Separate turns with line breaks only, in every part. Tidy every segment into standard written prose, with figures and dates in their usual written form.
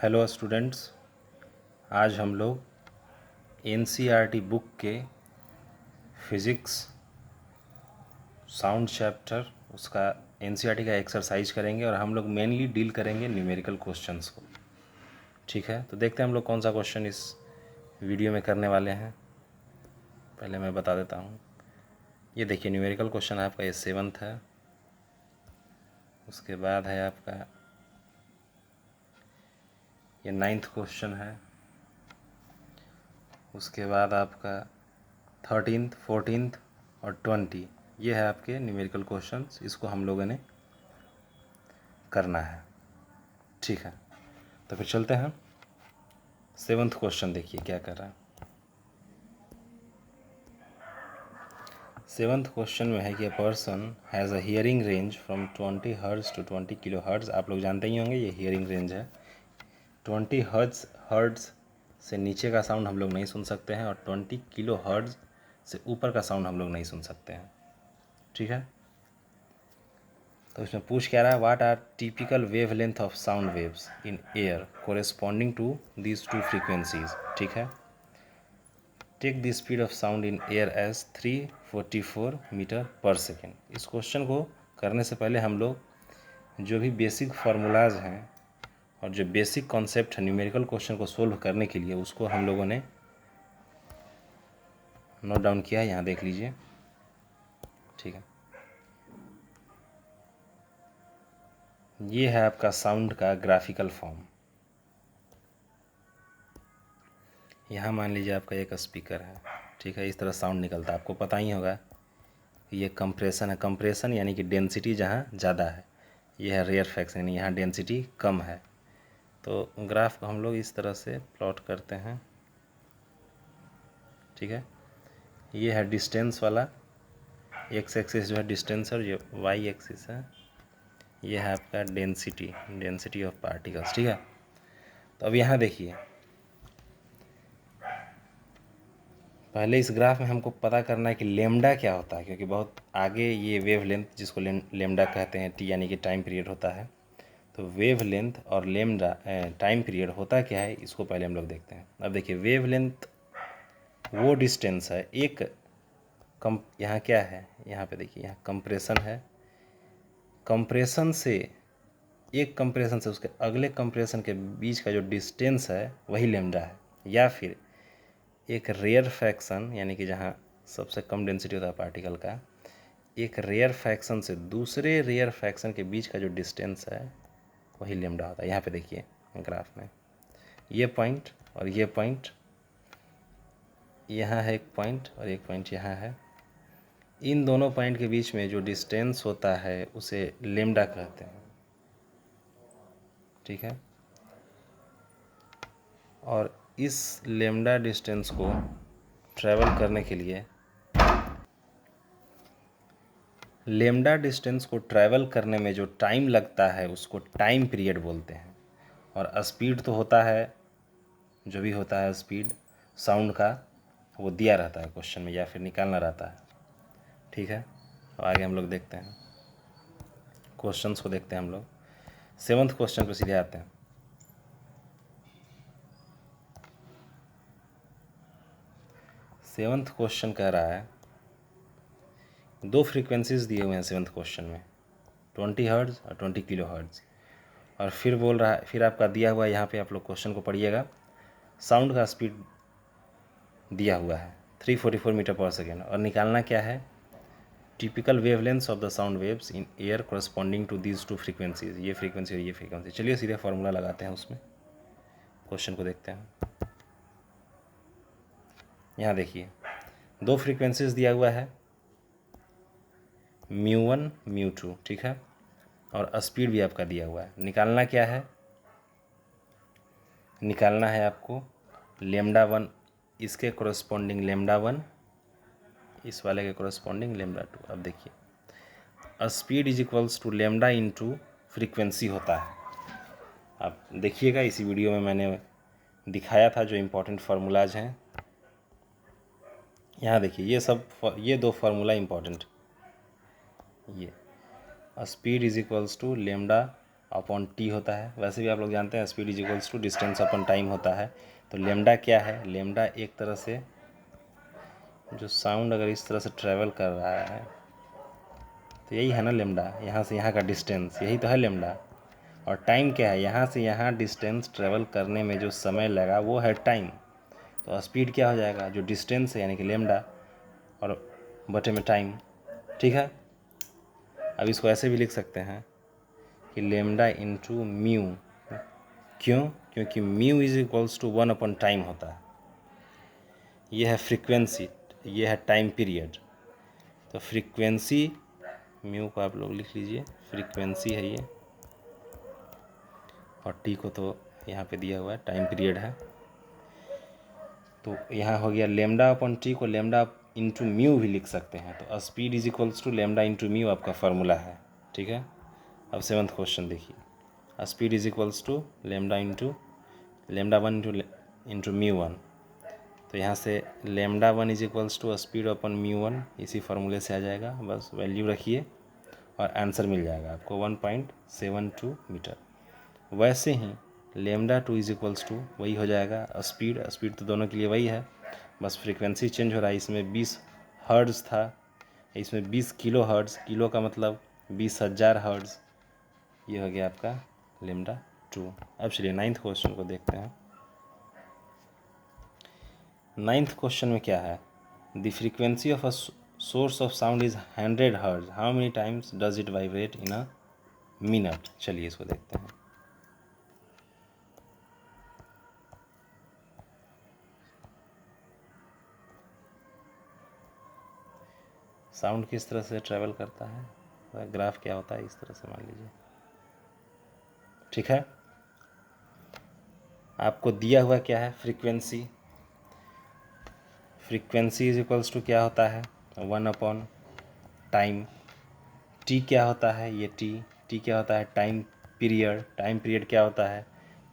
Hello students, आज हम लोग एनसीईआरटी बुक के फिज़िक्स साउंड चैप्टर उसका एनसीईआरटी का एक्सरसाइज करेंगे और हम लोग मेनली डील करेंगे न्यूमेरिकल क्वेश्चंस को। ठीक है, तो देखते हैं हम लोग कौन सा क्वेश्चन इस वीडियो में करने वाले हैं। पहले मैं बता देता हूँ। ये देखिए न्यूमेरिकल क्वेश्चन है आपका, ये 7th है। उसके बाद है आपका ये 9th क्वेश्चन है। उसके बाद आपका 13th, 14th और 20, ये है आपके न्यूमेरिकल क्वेश्चंस। इसको हम लोगों ने करना है। ठीक है, तो फिर चलते हैं। 7th क्वेश्चन देखिए क्या कर रहा है। 7th क्वेश्चन में है कि a person has a hearing range from 20 hertz to 20 kilohertz. आप लोग जानते ही होंगे ये हियरिंग रेंज है। 20 हर्ट्ज से नीचे का साउंड हम लोग नहीं सुन सकते हैं और 20 किलो हर्ट्ज से ऊपर का साउंड हम लोग नहीं सुन सकते हैं। ठीक है, तो इसमें पूछ क्या रहा है, what are typical wavelength of sound waves in air corresponding to these two frequencies. ठीक है, take the speed of sound in air as 344 metre per second. इस क्वेश्चन को करने से पहले हम लोग जो भी बेसिक फार्मूलाज हैं और जो बेसिक कॉन्सेप्ट है न्यूमेरिकल क्वेश्चन को सोल्व करने के लिए, उसको हम लोगों ने नोट डाउन किया है। यहाँ देख लीजिए। ठीक है, ये है आपका साउंड का ग्राफिकल फॉर्म। यहाँ मान लीजिए आपका एक स्पीकर है। ठीक है, इस तरह साउंड निकलता है। आपको पता ही होगा कि ये कंप्रेशन है। कंप्रेशन यानी कि डेंसिटी जहाँ ज़्यादा है, ये है रेयर फैक्शन यानी यहाँ डेंसिटी कम है। तो ग्राफ को हम लोग इस तरह से प्लॉट करते हैं। ठीक है, ये है डिस्टेंस वाला, एक्स एक्सिस जो है डिस्टेंस और ये वाई एक्सिस है, ये है आपका डेंसिटी ऑफ पार्टिकल्स। ठीक है, तो अब यहाँ देखिए, पहले इस ग्राफ में हमको पता करना है कि लेमडा क्या होता है, क्योंकि बहुत आगे ये वेव लेंथ जिसको लेमडा कहते हैं, टी यानी कि टाइम पीरियड होता है। तो वेव लेंथ और लेमडा टाइम पीरियड होता क्या है, इसको पहले हम लोग देखते हैं। अब देखिए वेव लेंथ वो डिस्टेंस है, एक यहाँ क्या है, यहाँ पे देखिए यहाँ कंप्रेशन है। कंप्रेशन से एक कंप्रेशन से उसके अगले कंप्रेशन के बीच का जो डिस्टेंस है वही लेमडा है। या फिर एक रेयर फ्रैक्शन यानी कि जहाँ सबसे कम डेंसिटी होता है पार्टिकल का, एक रेयर फ्रैक्शन से दूसरे रेयर फ्रैक्शन के बीच का जो डिस्टेंस है वही लेमडा होता है। यहाँ पे देखिए ग्राफ में ये पॉइंट और ये पॉइंट, यहाँ है एक पॉइंट और एक पॉइंट यहाँ है। इन दोनों पॉइंट के बीच में जो डिस्टेंस होता है उसे लेमडा कहते हैं। ठीक है, और इस लेमडा डिस्टेंस को ट्रैवल करने के लिए, लेमडा डिस्टेंस को ट्रैवल करने में जो टाइम लगता है उसको टाइम पीरियड बोलते हैं। और स्पीड तो होता है, जो भी होता है स्पीड साउंड का वो दिया रहता है क्वेश्चन में या फिर निकालना रहता है। ठीक है, तो आगे हम लोग देखते हैं क्वेश्चंस को, देखते हैं हम लोग 7th क्वेश्चन पे सीधे आते हैं। सेवन्थ क्वेश्चन कह रहा है, दो फ्रीक्वेंसीज दिए हुए हैं 7th क्वेश्चन में, 20 हर्ट्ज और 20 किलो हर्ट्ज। और फिर बोल रहा है, फिर आपका दिया हुआ है यहाँ पे, आप लोग क्वेश्चन को पढ़िएगा, साउंड का स्पीड दिया हुआ है 344 मीटर पर सेकेंड और निकालना क्या है, typical wavelengths of the sound waves in air corresponding to these two frequencies. ये फ्रीक्वेंसी और ये फ्रीक्वेंसी। चलिए सीधे फार्मूला लगाते हैं उसमें, क्वेश्चन को देखते हैं। यहाँ देखिए दो फ्रीक्वेंसीज दिया हुआ है, μ1 μ2। ठीक है, और स्पीड भी आपका दिया हुआ है। निकालना क्या है, निकालना है आपको लेमडा 1 इसके कोरस्पॉन्डिंग लेमडा 1, इस वाले के कोरस्पॉन्डिंग लेमडा 2। अब देखिए speed is equals to lambda into frequency होता है। आप देखिएगा इसी वीडियो में मैंने दिखाया था जो इम्पोर्टेंट फार्मूलाज हैं। यहाँ देखिए ये दो फार्मूला इम्पोर्टेंट, ये speed is equals to lambda upon T होता है। वैसे भी आप लोग जानते हैं speed is equals to distance upon time होता है। तो लेमडा क्या है, लेमडा एक तरह से जो साउंड अगर इस तरह से ट्रैवल कर रहा है तो यही है ना लेमडा, यहाँ से यहाँ का डिस्टेंस, यही तो है लेमडा। और टाइम क्या है, यहाँ से यहाँ डिस्टेंस ट्रैवल करने में जो समय लगा वो है टाइम। तो स्पीड क्या हो जाएगा, जो डिस्टेंस है यानी कि लेमडा और बटे में टाइम। ठीक है, अब इसको ऐसे भी लिख सकते हैं कि लेमडा इंटू म्यू। क्यों, क्योंकि mu is equals to 1 upon time होता है। ये है फ्रीक्वेंसी, ये है टाइम पीरियड। तो फ्रीक्वेंसी म्यू को आप लोग लिख लीजिए, फ्रीक्वेंसी है ये, और टी को तो यहाँ पे दिया हुआ है, टाइम पीरियड है। तो यहाँ हो गया लेमडा अपॉन टी को लेमडा इंटू म्यू भी लिख सकते हैं। तो speed is equals to lambda into mu आपका फार्मूला है। ठीक है, अब 7th क्वेश्चन देखिए, speed is equals to lambda into lambda 1 into mu 1। तो यहाँ से लेमडा 1 is equals to speed upon mu 1, इसी फार्मूले से आ जाएगा। बस वैल्यू रखिए और आंसर मिल जाएगा आपको 1.72 मीटर। वैसे ही लेमडा 2 इज इक्वल्स टू वही हो जाएगा स्पीड, स्पीड तो दोनों के लिए वही है, बस फ्रीक्वेंसी चेंज हो रहा है। इसमें 20 हर्ट्ज़ था, इसमें 20 किलो हर्ट्ज़, किलो का मतलब 20,000 हर्ट्ज़। ये हो गया आपका लेमडा 2। अब चलिए 9th क्वेश्चन को देखते हैं। 9th क्वेश्चन में क्या है, the frequency of a source of sound is 100 hertz, how many times does it vibrate in a minute. चलिए इसको देखते हैं। साउंड किस तरह से ट्रैवल करता है, ग्राफ क्या होता है, इस तरह से मान लीजिए। ठीक है, आपको दिया हुआ क्या है, frequency. Frequency is equals to क्या होता है, 1 अपॉन टाइम। टी क्या होता है, ये टी क्या होता है, टाइम पीरियड। टाइम पीरियड क्या होता है,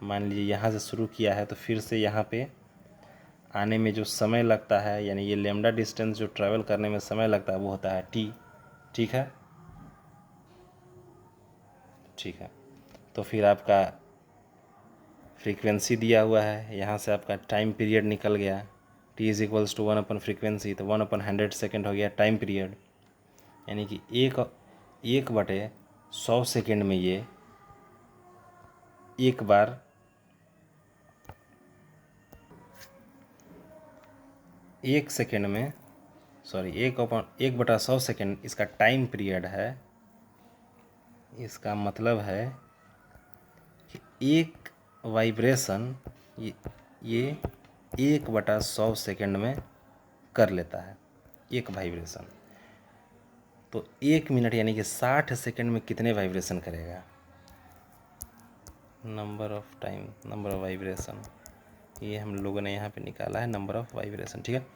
मान लीजिए यहाँ से शुरू किया है तो फिर से यहाँ पे आने में जो समय लगता है, यानी ये लेमडा डिस्टेंस जो ट्रैवल करने में समय लगता है वो होता है टी। ठीक है, ठीक है। तो फिर आपका फ्रीक्वेंसी दिया हुआ है, यहाँ से आपका टाइम पीरियड निकल गया, T is equals to 1 upon frequency, तो 1 अपन 100 सेकेंड हो गया टाइम पीरियड। यानी कि 1/100 सेकेंड में ये एक बार 1 सेकेंड में, सॉरी 1/100 सेकेंड इसका टाइम पीरियड है। इसका मतलब है कि एक वाइब्रेशन ये 1/100 सेकेंड में कर लेता है, एक वाइब्रेशन। तो 1 मिनट यानी कि 60 सेकेंड में कितने वाइब्रेशन करेगा, number of time, number of vibration, ये हम लोगों ने यहाँ पे निकाला है नंबर ऑफ वाइब्रेशन। ठीक है,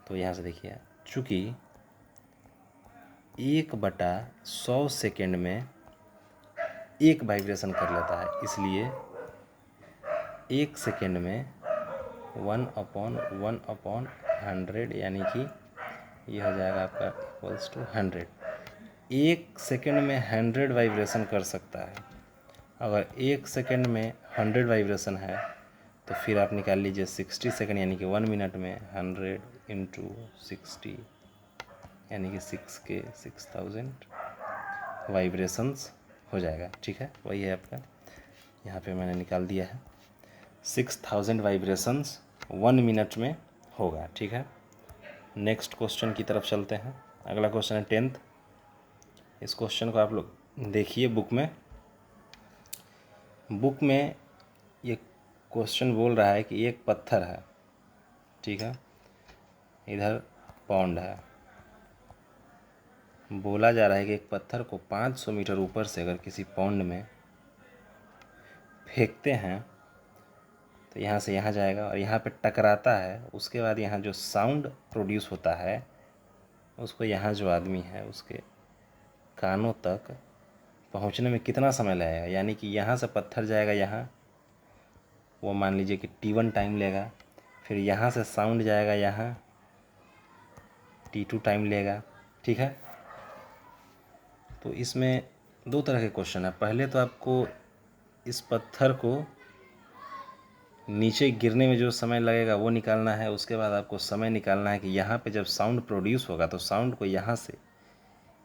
तो यहाँ से देखिए, चूँकि 1/100 सेकेंड में एक वाइब्रेशन कर लेता है, इसलिए 1 सेकेंड में 1/1/100 यानी कि ये हो जाएगा आपका इक्वल्स टू 100। 1 सेकेंड में 100 वाइब्रेशन कर सकता है। अगर 1 सेकेंड में 100 वाइब्रेशन है तो फिर आप निकाल लीजिए 60 सेकेंड, यानी कि 1 मिनट में 100 इंटू 60 यानी कि 6000 वाइब्रेशंस हो जाएगा। ठीक है, वही है आपका, यहाँ पे मैंने निकाल दिया है 6000 वाइब्रेशंस 1 मिनट में होगा। ठीक है, नेक्स्ट क्वेश्चन की तरफ चलते हैं। अगला क्वेश्चन है 10th। इस क्वेश्चन को आप लोग देखिए बुक में। बुक में ये क्वेश्चन बोल रहा है कि एक पत्थर है, ठीक है, इधर पॉन्ड है। बोला जा रहा है कि एक पत्थर को 500 मीटर ऊपर से अगर किसी पॉन्ड में फेंकते हैं तो यहाँ से यहाँ जाएगा और यहाँ पे टकराता है, उसके बाद यहाँ जो साउंड प्रोड्यूस होता है उसको यहाँ जो आदमी है उसके कानों तक पहुँचने में कितना समय लगेगा। यानी कि यहाँ से पत्थर जाएगा यहाँ, वो मान लीजिए कि T1 टाइम लेगा, फिर यहाँ से साउंड जाएगा यहाँ, T2 टाइम लेगा। ठीक है, तो इसमें दो तरह के क्वेश्चन है। पहले तो आपको इस पत्थर को नीचे गिरने में जो समय लगेगा वो निकालना है, उसके बाद आपको समय निकालना है कि यहाँ पे जब साउंड प्रोड्यूस होगा तो साउंड को यहाँ से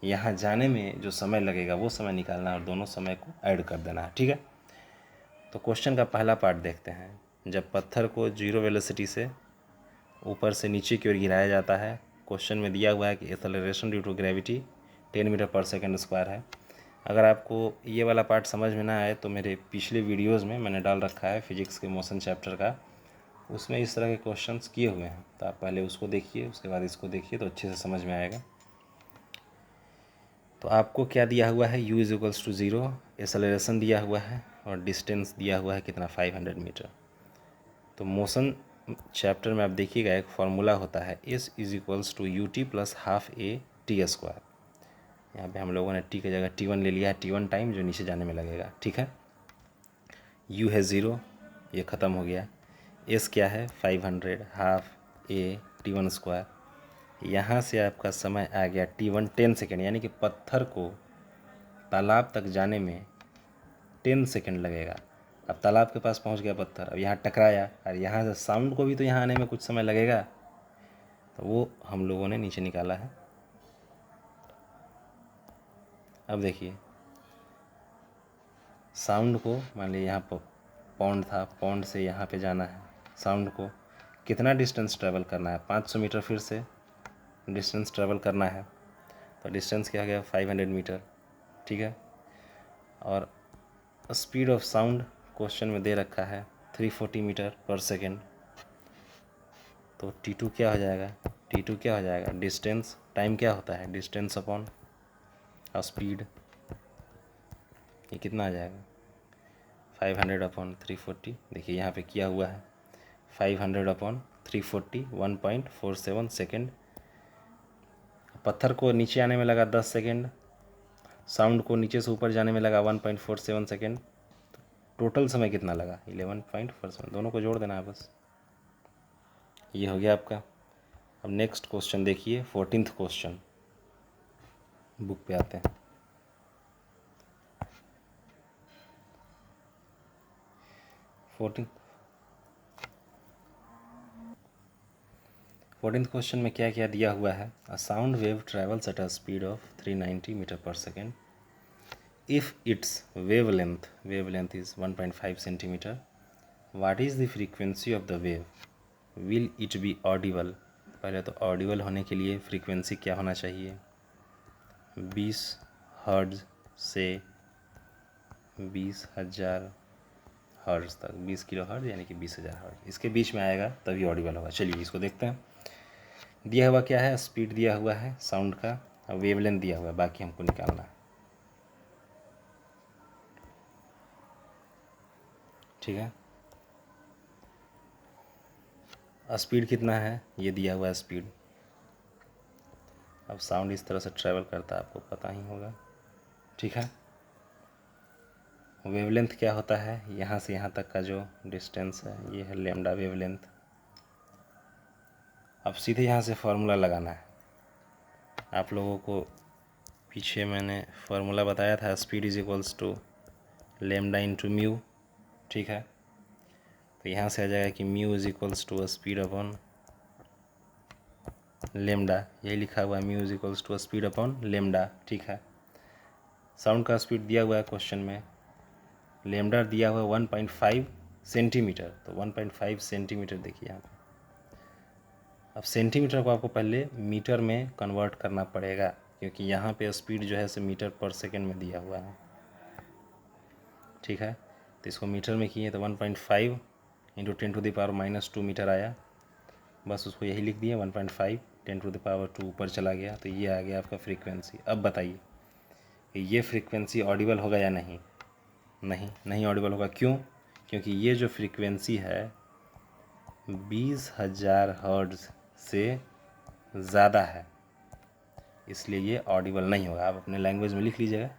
यहाँ जाने में जो समय लगेगा वो समय निकालना है और दोनों समय को ऐड कर देना है। ठीक है, तो क्वेश्चन का पहला पार्ट देखते हैं। जब पत्थर को जीरो वेलोसिटी से ऊपर से नीचे की ओर गिराया जाता है, क्वेश्चन में दिया हुआ है कि acceleration due to gravity 10 metre per second square है। अगर आपको ये वाला पार्ट समझ में ना आए तो मेरे पिछले वीडियोस में मैंने डाल रखा है फिजिक्स के मोशन चैप्टर का, उसमें इस तरह के क्वेश्चंस किए हुए हैं, तो आप पहले उसको देखिए, उसके बाद इसको देखिए तो अच्छे से समझ में आएगा। तो आपको क्या दिया हुआ है, u is equals to 0, acceleration दिया हुआ है और डिस्टेंस दिया हुआ है कितना, 500 मीटर। तो मोशन चैप्टर में आप देखिएगा एक फार्मूला होता है, s is equals to u t plus half a t square. यहाँ पे हम लोगों ने t की जगह t1 ले लिया है, t1 टाइम जो नीचे जाने में लगेगा। ठीक है, u है 0, ये ख़त्म हो गया। s क्या है 500 हाफ a t1 स्क्वायर। यहाँ से आपका समय आ गया t1 10 सेकेंड, यानी कि पत्थर को तालाब तक जाने में 10 सेकेंड लगेगा। अब तालाब के पास पहुँच गया पत्थर, अब यहाँ टकराया और यहाँ से साउंड को भी तो यहाँ आने में कुछ समय लगेगा, तो वो हम लोगों ने नीचे निकाला है। अब देखिए साउंड को, मान लीजिए यहाँ पर पॉन्ड था, पॉन्ड से यहाँ पे जाना है, साउंड को कितना डिस्टेंस ट्रैवल करना है, 500 मीटर फिर से डिस्टेंस ट्रैवल करना है, तो डिस्टेंस क्या गया 500 मीटर। ठीक है, और स्पीड ऑफ साउंड क्वेश्चन में दे रखा है 340 मीटर पर सेकेंड। तो T2 क्या हो जाएगा, T2 क्या हो जाएगा, डिस्टेंस, टाइम क्या होता है डिस्टेंस अपॉन स्पीड, ये कितना आ जाएगा 500 अपॉन 340। देखिए यहाँ पे किया हुआ है 500 अपॉन 340, 1.47 सेकेंड। पत्थर को नीचे आने में लगा 10 सेकेंड, साउंड को नीचे से ऊपर जाने में लगा 1.47 सेकेंड। टोटल समय कितना लगा 11.47, दोनों को जोड़ देना है बस, ये हो गया आपका। अब नेक्स्ट क्वेश्चन देखिए, 14th क्वेश्चन, बुक पे आते हैं। 14th क्वेश्चन में क्या क्या दिया हुआ है, a sound wave travels at a speed of 390 metre per second if its wavelength is 1.5 centimetre, what is the frequency of the wave, will it be audible. पहले तो ऑडिबल होने के लिए फ्रीक्वेंसी क्या होना चाहिए, 20 हर्ट्ज से 20,000 हर्ट्ज तक, 20 किलो हर्ट्ज यानी कि 20,000 हर्ट्ज, इसके बीच में आएगा तभी ऑडिबल होगा। चलिए इसको देखते हैं। दिया हुआ क्या है, स्पीड दिया हुआ है साउंड का, और वेवलेंथ दिया हुआ है, बाकी हमको निकालना है। ठीक है, स्पीड कितना है ये दिया हुआ है स्पीड। अब साउंड इस तरह से ट्रैवल करता है, आपको पता ही होगा। ठीक है, वेवलेंथ क्या होता है, यहाँ से यहाँ तक का जो डिस्टेंस है ये है लैम्डा वेवलेंथ। अब सीधे यहाँ से फार्मूला लगाना है। आप लोगों को पीछे मैंने फार्मूला बताया था, speed is equals to lambda into mu. ठीक है, तो यहाँ से आ जाएगा कि mu is equals to speed upon lambda, यही लिखा हुआ है, mu is equals to speed upon lambda. ठीक है, साउंड का स्पीड दिया हुआ है क्वेश्चन में, लेमडा दिया हुआ है 1.5 सेंटीमीटर, तो 1.5 सेंटीमीटर देखिए यहाँ पे। अब सेंटीमीटर को आपको पहले मीटर में कन्वर्ट करना पड़ेगा, क्योंकि यहाँ पे स्पीड जो है से मीटर पर सेकेंड में दिया हुआ है। ठीक है, तो इसको मीटर में किए तो 1.5 इंटू 10⁻² मीटर आया, बस उसको यही लिख दिए 1.5 10⁻² ऊपर चला गया, तो ये आ गया आपका फ्रीक्वेंसी। अब बताइए कि ये फ्रीक्वेंसी ऑडिबल होगा या नहीं, नहीं ऑडिबल होगा। क्यों, क्योंकि ये जो फ्रीक्वेंसी है 20,000 हर्ट्ज से ज़्यादा है, इसलिए ये ऑडिबल नहीं होगा। आप अपने लैंग्वेज में लिख लीजिएगा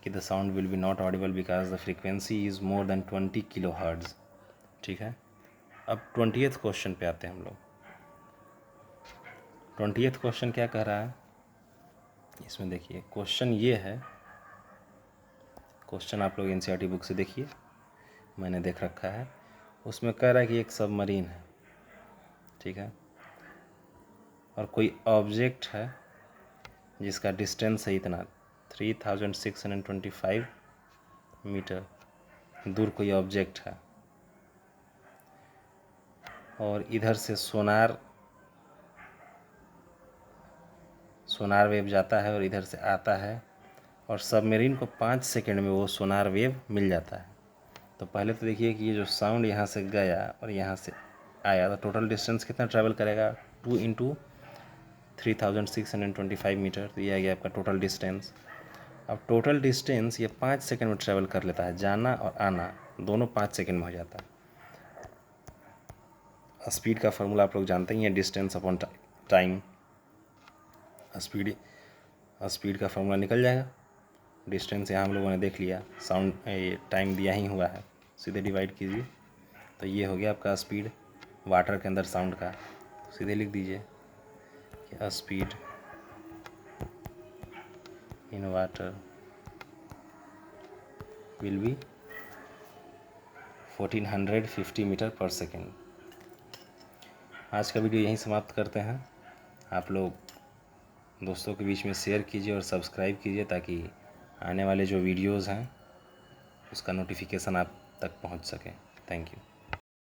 कि the sound will be not Audible because the frequency is more than 20 kilo hertz. ठीक है, अब 20th क्वेश्चन पे आते हैं हम लोग। 20th क्वेश्चन क्या कह रहा है, इसमें देखिए क्वेश्चन ये है क्वेश्चन आप लोग एनसीईआरटी बुक से देखिए, मैंने देख रखा है। उसमें कह रहा है कि एक सबमरीन है, ठीक है, और कोई ऑब्जेक्ट है जिसका डिस्टेंस है इतना 3625 मीटर दूर कोई ऑब्जेक्ट है, और इधर से सोनार वेव जाता है और इधर से आता है, और सबमरीन को 5 सेकंड में वो सोनार वेव मिल जाता है। तो पहले तो देखिए कि ये जो साउंड यहाँ से गया और यहाँ से आया, तो टोटल डिस्टेंस कितना ट्रैवल करेगा, 2 × 3625 मीटर, तो ये आ गया आपका टोटल डिस्टेंस। अब टोटल डिस्टेंस ये 5 सेकंड में ट्रैवल कर लेता है, जाना और आना दोनों 5 सेकंड में हो जाता है। स्पीड का फार्मूला आप लोग जानते ही हैं, डिस्टेंस अपॉन टाइम। स्पीड का फार्मूला निकल जाएगा। डिस्टेंस यहाँ हम लोगों ने देख लिया, साउंड ये टाइम दिया ही हुआ है, सीधे डिवाइड कीजिए, तो ये हो गया आपका स्पीड वाटर के अंदर साउंड का। सीधे लिख दीजिए कि speed in water will be 1450 metre per second. आज का वीडियो यहीं समाप्त करते हैं। आप लोग दोस्तों के बीच में शेयर कीजिए और सब्सक्राइब कीजिए, ताकि आने वाले जो वीडियोज़ हैं उसका नोटिफिकेशन आप तक पहुंच सके। Thank you.